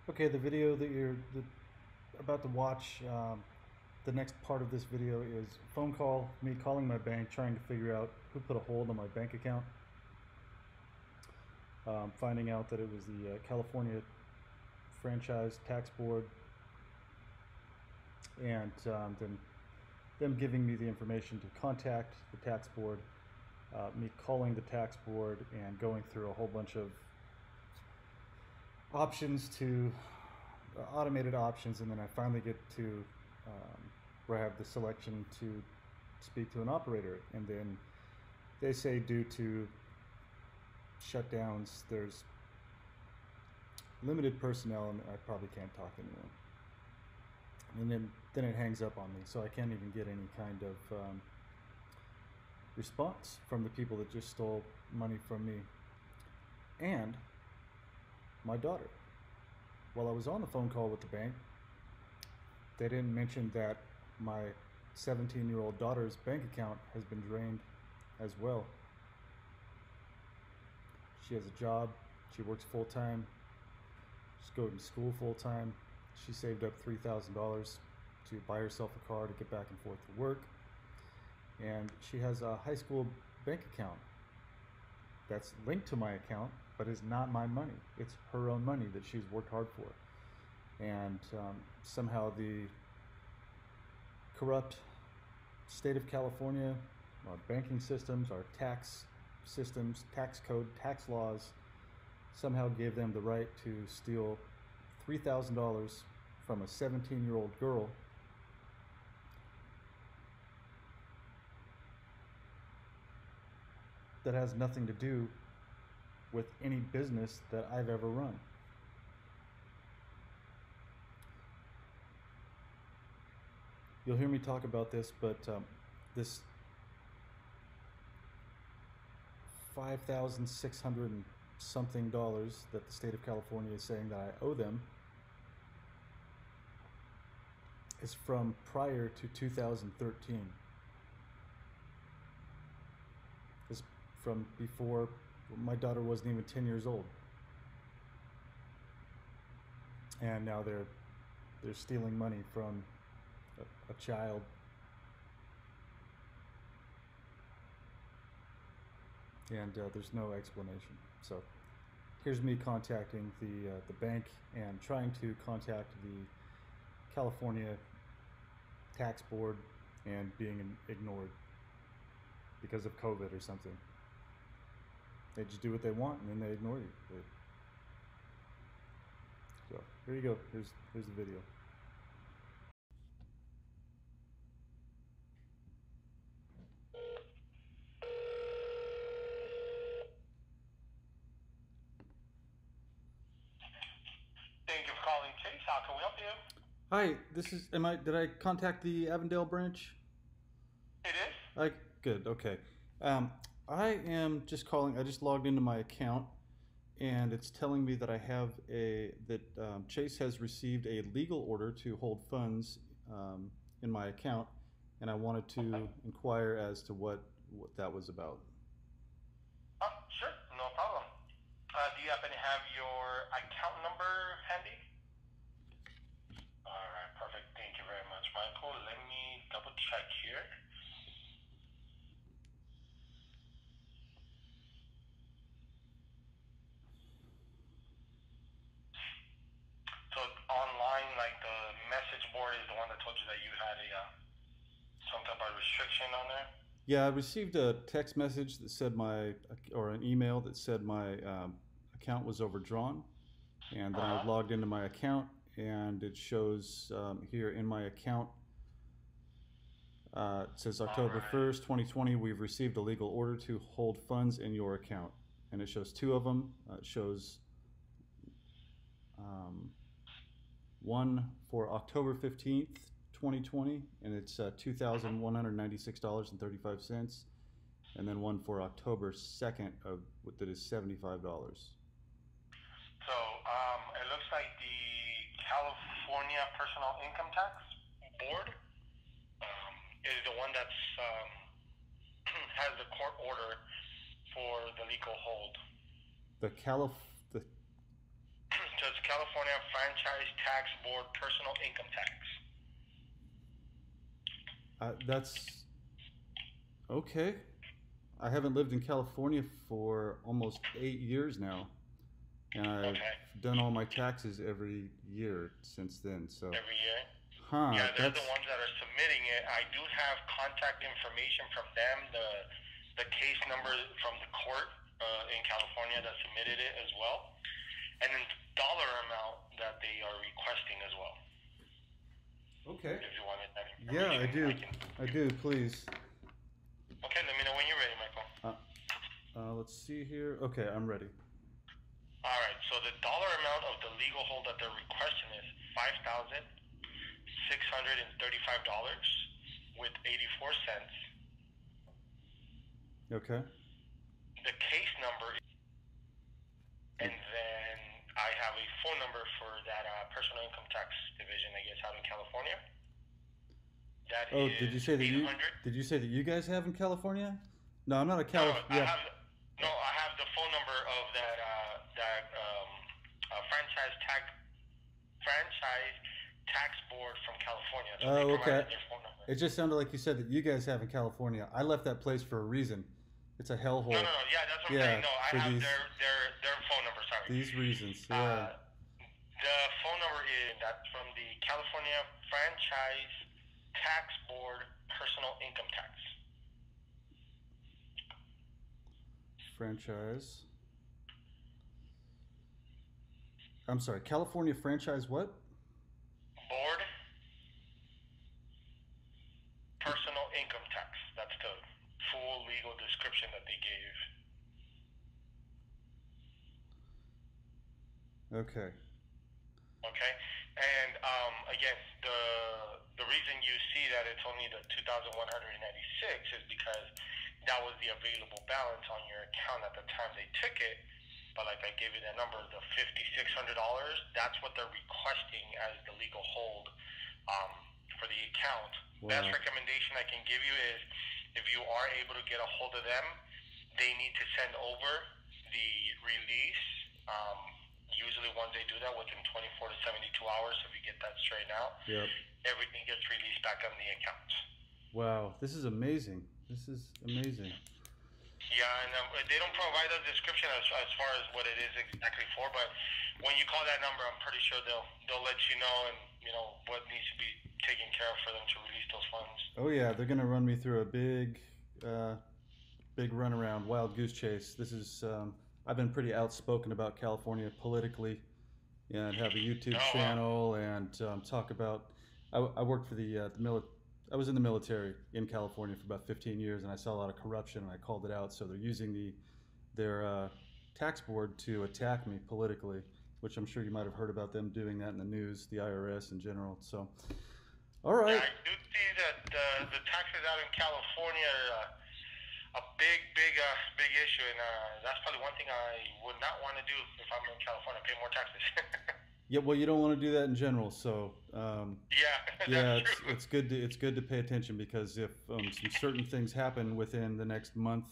Okay, the video that you're about to watch, the next part of this video is a phone call, me calling my bank, trying to figure out who put a hold on my bank account. Finding out that it was the California Franchise Tax Board, and then them giving me the information to contact the tax board, me calling the tax board and going through a whole bunch of options to automated options, and then I finally get to where I have the selection to speak to an operator, and then they say due to shutdowns, there's limited personnel, and I probably can't talk to anyone. And then it hangs up on me, so I can't even get any kind of response from the people that just stole money from me and my daughter. While I was on the phone call with the bank, they didn't mention that my 17-year-old daughter's bank account has been drained as well. She has a job, she works full-time, she's going to school full-time. She saved up $3,000 to buy herself a car to get back and forth to work. And she has a high school bank account that's linked to my account, but is not my money. It's her own money that she's worked hard for. And somehow the corrupt state of California, our banking systems, our tax systems, tax code, tax laws, somehow gave them the right to steal $3,000 from a 17-year-old girl that has nothing to do with any business that I've ever run. You'll hear me talk about this, but this 5,600 and something dollars that the state of California is saying that I owe them is from prior to 2013. Is from before my daughter wasn't even 10 years old. And now they're stealing money from a child. And there's no explanation. So here's me contacting the bank and trying to contact the California tax board and being ignored because of COVID or something. They just do what they want and then they ignore you. So here you go. Here's the video. Thank you for calling Chase. How can we help you? Hi, this is. Did I contact the Avondale branch? It is? Good. Okay. Um, I am just calling. I just logged into my account, and it's telling me that Chase has received a legal order to hold funds in my account, and I wanted to inquire as to what that was about. Sure, no problem. Do you happen to have your account number handy? All right, perfect. Thank you very much, Michael. Let me double check here. So online, like the message board is the one that told you that you had some type of restriction on there? Yeah, I received a text message that said or an email that said my account was overdrawn, and then I logged into my account, and it shows here in my account. It says October 1st, 2020, we've received a legal order to hold funds in your account. And it shows two of them. It shows one for October 15th, 2020, and it's $2,196.35. And then one for October 2nd that is $75. So it looks like the California Personal Income Tax Board is the one that's has the court order for the legal hold. The So it's California Franchise Tax Board Personal Income Tax. That's okay. I haven't lived in California for almost 8 years now, and I've Okay. done all my taxes every year since then. So, Every year. huh? Yeah, they're That's the ones that are submitting it. I do have contact information from them, the case number from the court in California that submitted it as well, and then the dollar amount that they are requesting as well. okay. If you wanted that Yeah, I information, do. I do. Please. Okay, let me know when you're ready, Michael. Let's see here. Okay, I'm ready. All right, so the dollar amount of the legal hold that they're requesting is $5,635 with 84 cents. Okay. The case number, and then I have a phone number for that personal income tax division, I guess, out in California. That Oh, is did you say that 800. did you say that you guys have in California? No, I'm not a No, California. Yeah. I have the phone number of that franchise tax board from California. So Oh, they okay. provided their phone number. It just sounded like you said that you guys have in California. I left that place for a reason. It's a hellhole. No, yeah, that's what I'm saying. No, I for have these their phone number. Sorry. these reasons. Yeah. The phone number is that's from the California Franchise Tax Board Personal Income Tax. Franchise. I'm sorry, California franchise what? Board Personal Income Tax. That's the full legal description that they gave. Okay. Okay, and again, the reason you see that it's only the 2,196 is because that was the available balance on your account at the time they took it. But like I gave you that number, the $5,600, that's what they're requesting as the legal hold for the account. Wow. Best recommendation I can give you is if you are able to get a hold of them, they need to send over the release. Usually once they do that within 24 to 72 hours, if you get that straightened out, Yep. everything gets released back on the account. Wow, this is amazing. This is amazing. Yeah, and they don't provide a description as far as what it is exactly for, but when you call that number, I'm pretty sure they'll let you know and what needs to be taken care of for them to release those funds. Oh yeah, they're gonna run me through a big runaround, wild goose chase. This is I've been pretty outspoken about California politically, and have a YouTube channel and talk about. I worked for the military. I was in the military in California for about 15 years, and I saw a lot of corruption, and I called it out. So they're using their tax board to attack me politically, which I'm sure you might have heard about them doing that in the news, the IRS in general. So, all right. Yeah, I do see that the taxes out in California are a big issue, and that's probably one thing I would not want to do if I'm in California, pay more taxes. Yeah, well, you don't want to do that in general. So, yeah, it's good to pay attention, because if some certain things happen within the next month,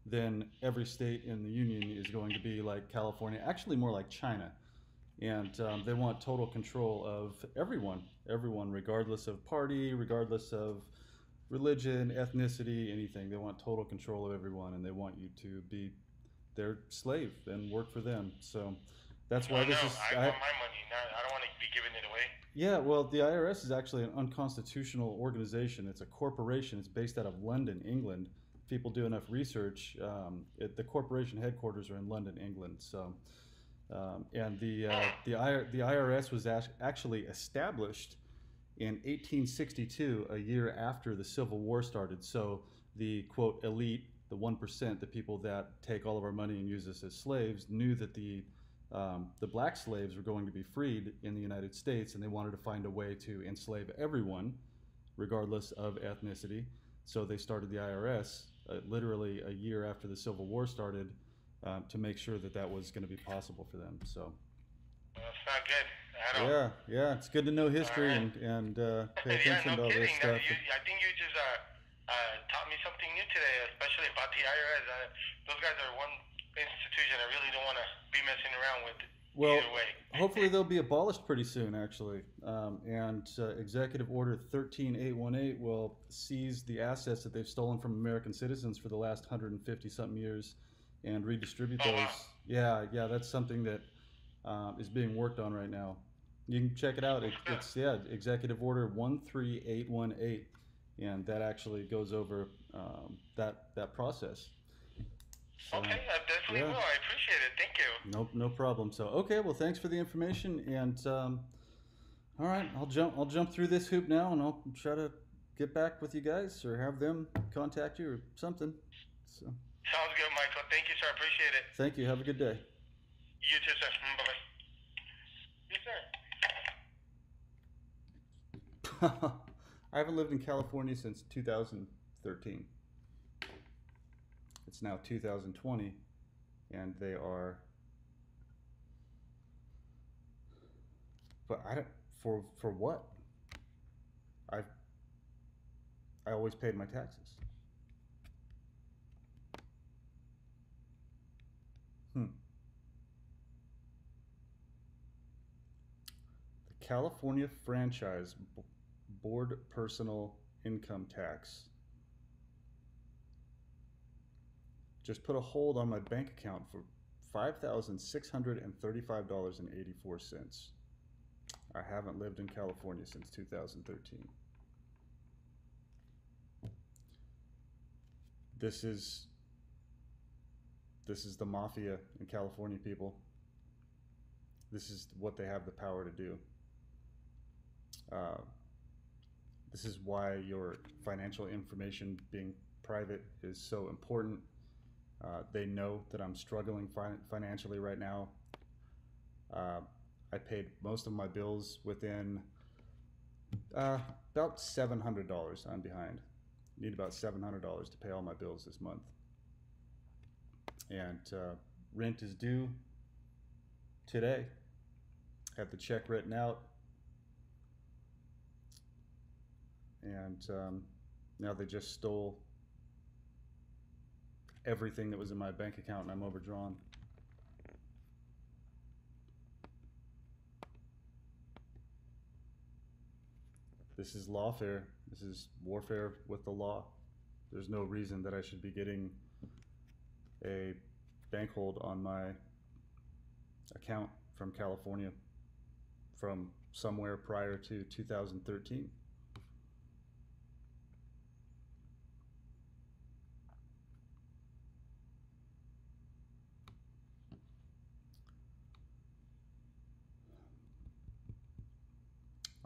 then every state in the union is going to be like California, actually more like China, and they want total control of everyone, regardless of party, regardless of religion, ethnicity, anything. They want total control of everyone, and they want you to be their slave and work for them. So that's why this is. I want my money. I don't want to be giving it away. Yeah, well, the IRS is actually an unconstitutional organization. It's a corporation. It's based out of London, England. If people do enough research, the corporation headquarters are in London, England. So, and the IRS was actually established in 1862, a year after the Civil War started. So the quote elite, the 1%, the people that take all of our money and use us as slaves, knew that the black slaves were going to be freed in the United States, and they wanted to find a way to enslave everyone, regardless of ethnicity. So they started the IRS literally a year after the Civil War started, to make sure that that was going to be possible for them. So. That's not good at all. Yeah, it's good to know history and pay attention to all this stuff. I think you just taught me something new today, especially about the IRS. Those guys are one institution I really don't want to be messing around with. Well, Either way. hopefully they'll be abolished pretty soon, actually. And Executive Order 13818 will seize the assets that they've stolen from American citizens for the last 150 something years and redistribute Oh those. wow. Yeah, that's something that is being worked on right now. You can check it out. Good. It's Executive Order 13818, and that actually goes over that process. So, Okay, I definitely yeah. will. I appreciate it. Thank you. No problem. So okay, well, thanks for the information, and all right, I'll jump through this hoop now, and I'll try to get back with you guys or have them contact you or something. So Sounds good, Michael. Thank you, sir. Appreciate it. thank you. Have a good day. You too, sir. Bye bye. Yes, sir. I haven't lived in California since 2013. It's now 2020, and they are. But I don't for what? I always paid my taxes. The California Franchise Board Personal Income Tax just put a hold on my bank account for $5,635.84. I haven't lived in California since 2013. This is the mafia in California, people. This is what they have the power to do. This is why your financial information being private is so important. They know that I'm struggling financially right now. I paid most of my bills within about $700. I'm behind. Need about $700 to pay all my bills this month. And rent is due today. Had the check written out. And now they just stole everything that was in my bank account, and I'm overdrawn. This is lawfare. This is warfare with the law. There's no reason that I should be getting a bank hold on my account from California from somewhere prior to 2013.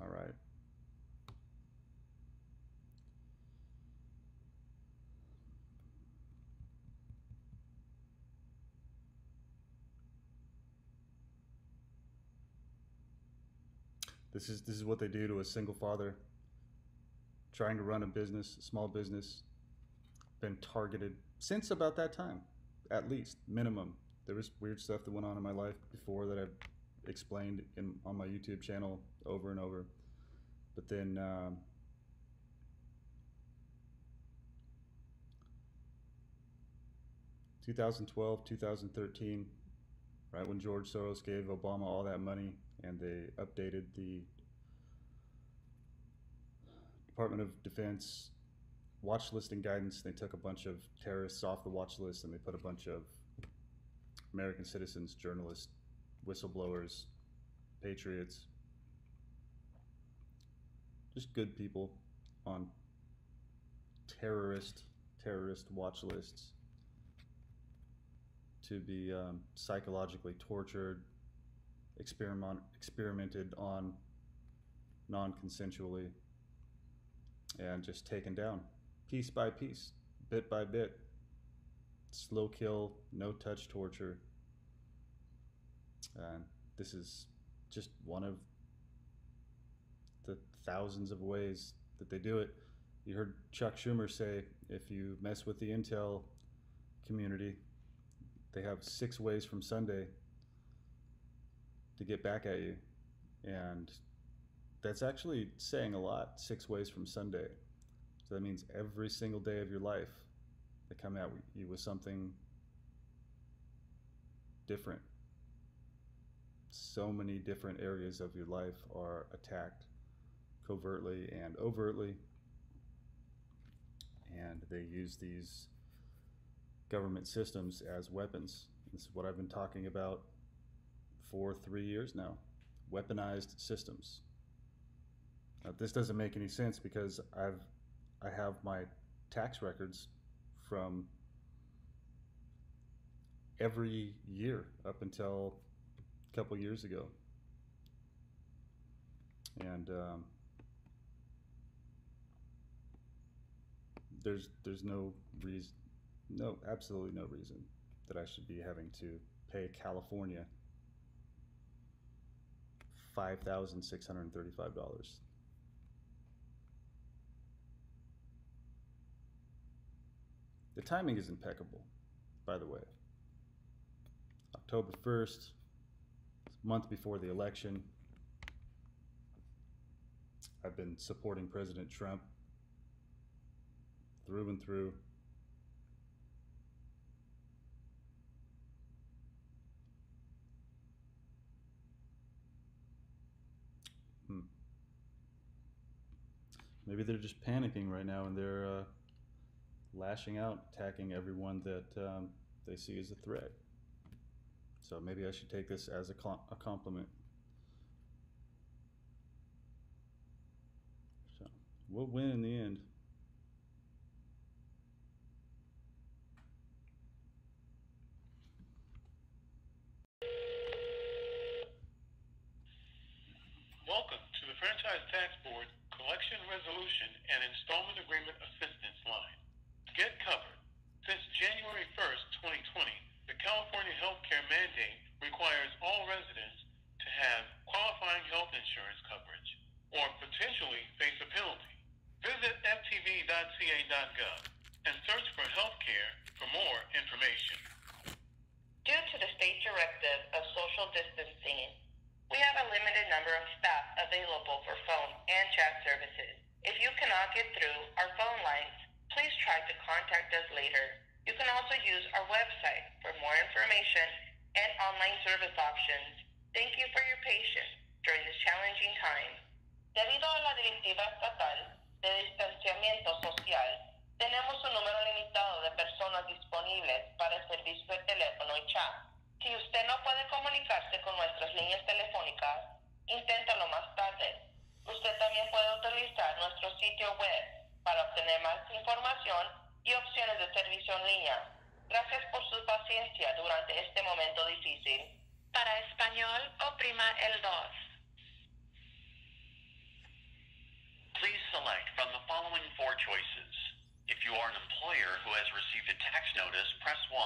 All right. This is what they do to a single father trying to run a business, a small business. Been targeted since about that time, at least minimum. There was weird stuff that went on in my life before that I've explained on my YouTube channel over and over. But then 2012, 2013, right when George Soros gave Obama all that money and they updated the Department of Defense watch list and guidance. They took a bunch of terrorists off the watch list and they put a bunch of American citizens, journalists, whistleblowers, patriots, just good people on terrorist watch lists to be psychologically tortured, experimented on non-consensually, and just taken down piece by piece, bit by bit. Slow kill, no touch torture. And this is just one of the thousands of ways that they do it. You heard Chuck Schumer say, if you mess with the intel community, they have 6 ways from Sunday to get back at you. And that's actually saying a lot, 6 ways from Sunday. So that means every single day of your life, they come at you with something different. so many different areas of your life are attacked covertly and overtly, and they use these government systems as weapons. This is what I've been talking about for 3 years now. Weaponized systems. Now, this doesn't make any sense because I have my tax records from every year up until a couple years ago, and there's no reason, absolutely no reason that I should be having to pay California $5,635. The timing is impeccable, by the way. October 1st, a month before the election. I've been supporting President Trump through and through. Maybe they're just panicking right now and they're lashing out, attacking everyone that they see as a threat. So maybe I should take this as a compliment. So we'll win in the end. Welcome to the Franchise Tax Board Collection Resolution and Installment Agreement Assistance Line. Get covered. Since January 1st, 2020, the California healthcare mandate requires all residents to have qualifying health insurance coverage or potentially face a penalty. Visit ftv.ca.gov and search for healthcare for more information. Due to the state directive of social distancing, we have a limited number of staff available for phone and chat services. If you cannot get through our phone lines, please try to contact us later. You can also use our website for more information and online service options. Thank you for your patience during this challenging time. Debido a la directiva estatal de distanciamiento social, tenemos un número limitado de personas disponibles para el servicio de teléfono y chat. Si usted no puede comunicarse con nuestras líneas telefónicas, inténtalo más tarde. Usted también puede utilizar nuestro sitio web para obtener más información y opciones de servicio en línea. Gracias por su paciencia durante este momento difícil. Para español, oprima el 2. Please select from the following 4 choices. If you are an employer who has received a tax notice, press 1.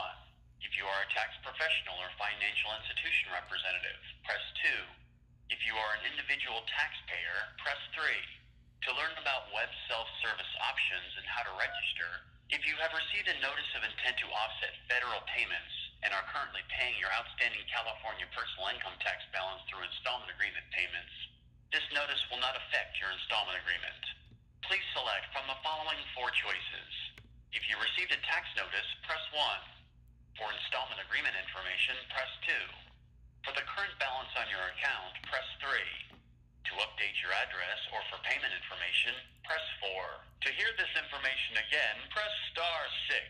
If you are a tax professional or financial institution representative, press 2. If you are an individual taxpayer, press 3. To learn about web self-service options and how to register, if you have received a notice of intent to offset federal payments and are currently paying your outstanding California personal income tax balance through installment agreement payments, this notice will not affect your installment agreement. Please select from the following 4 choices. If you received a tax notice, press 1. For installment agreement information, press 2. For the current balance on your account, press 3. To update your address or for payment information, press 4. To hear this information again, press star 6.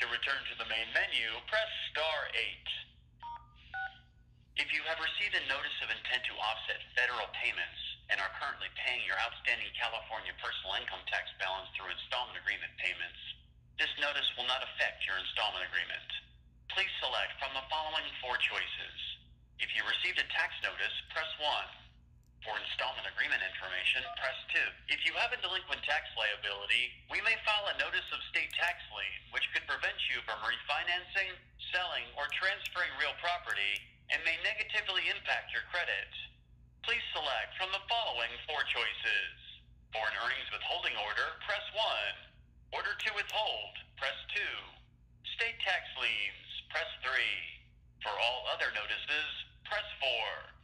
To return to the main menu, press star 8. If you have received a notice of intent to offset federal payments and are currently paying your outstanding California personal income tax balance through installment agreement payments, this notice will not affect your installment agreement. Please select from the following 4 choices. If you received a tax notice, press 1. For installment agreement information, press 2. If you have a delinquent tax liability, we may file a notice of state tax lien, which could prevent you from refinancing, selling, or transferring real property and may negatively impact your credit. Please select from the following 4 choices. For an earnings withholding order, press 1. Order to withhold, press 2. State tax liens, press 3. For all other notices, press 4.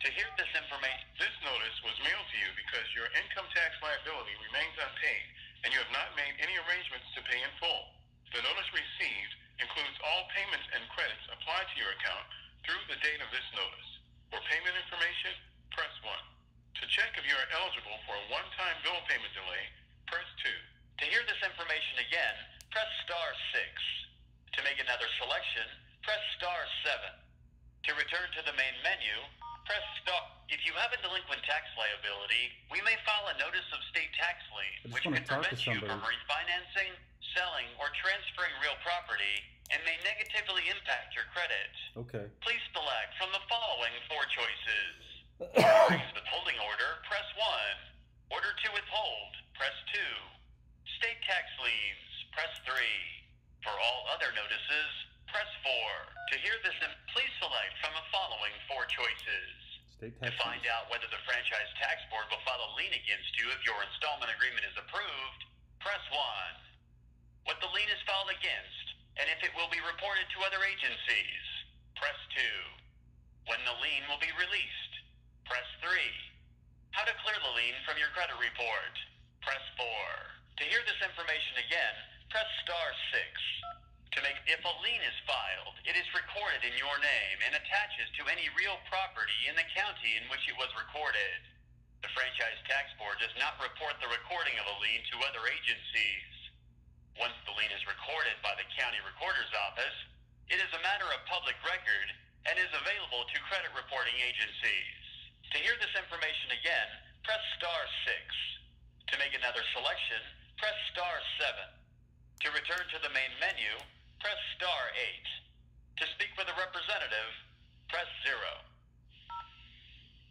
To hear this information, This notice was mailed to you because your income tax liability remains unpaid and you have not made any arrangements to pay in full. The notice received includes all payments and credits applied to your account through the date of this notice. For payment information, press 1. To check if you are eligible for a one-time bill payment delay, press 2. To hear this information again, press star 6. To make another selection, press star 7. To return to the main menu, press star. If you have a delinquent tax liability, we may file a notice of state tax I lien, just which wanna could talk to prevent you somebody. from refinancing, selling, or transferring real property and may negatively impact your credit. Okay. Please select from the following 4 choices. Raise withholding order, press 1. Order to withhold, press 2. State tax liens, press 3. For all other notices, press 4. To hear this, please select from the following 4 choices. State To tax find liens. out whether the Franchise Tax Board will file a lien against you if your installment agreement is approved, press 1. What the lien is filed against, and if it will be reported to other agencies, press 2. When the lien will be released, press 3. How to clear the lien from your credit report, press 4. To hear this information again, press star 6. If a lien is filed, it is recorded in your name and attaches to any real property in the county in which it was recorded. The Franchise Tax Board does not report the recording of a lien to other agencies. Once the lien is recorded by the County Recorder's Office, it is a matter of public record and is available to credit reporting agencies. To hear this information again, press star 6. To make another selection, press star 7. To return to the main menu, press star 8. To speak with a representative, press 0.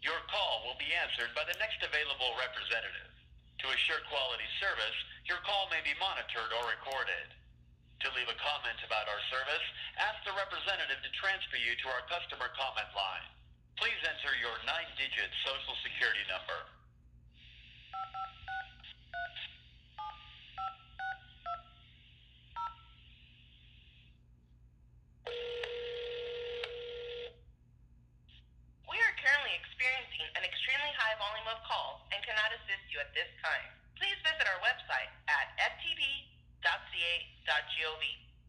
Your call will be answered by the next available representative. To assure quality service, your call may be monitored or recorded. To leave a comment about our service, ask the representative to transfer you to our customer comment line. Please enter your 9-digit social security number. We are currently experiencing an extremely high volume of calls and cannot assist you at this time. Please visit our website at ftb.ca.gov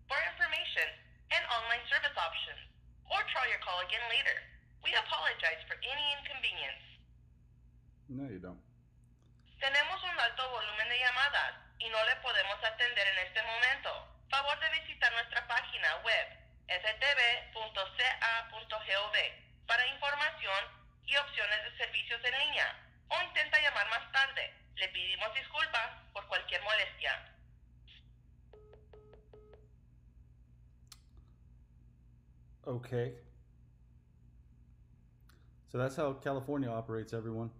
for information and online service options, or try your call again later. We apologize for any inconvenience. No, you don't. Tenemos un alto volumen de llamadas y no le podemos atender en este momento. Favor de visitar nuestra página web ftb.ca.gov para información y opciones de servicios en línea, o intenta llamar más tarde. Le pedimos disculpas por cualquier molestia. Okay. So that's how California operates, everyone.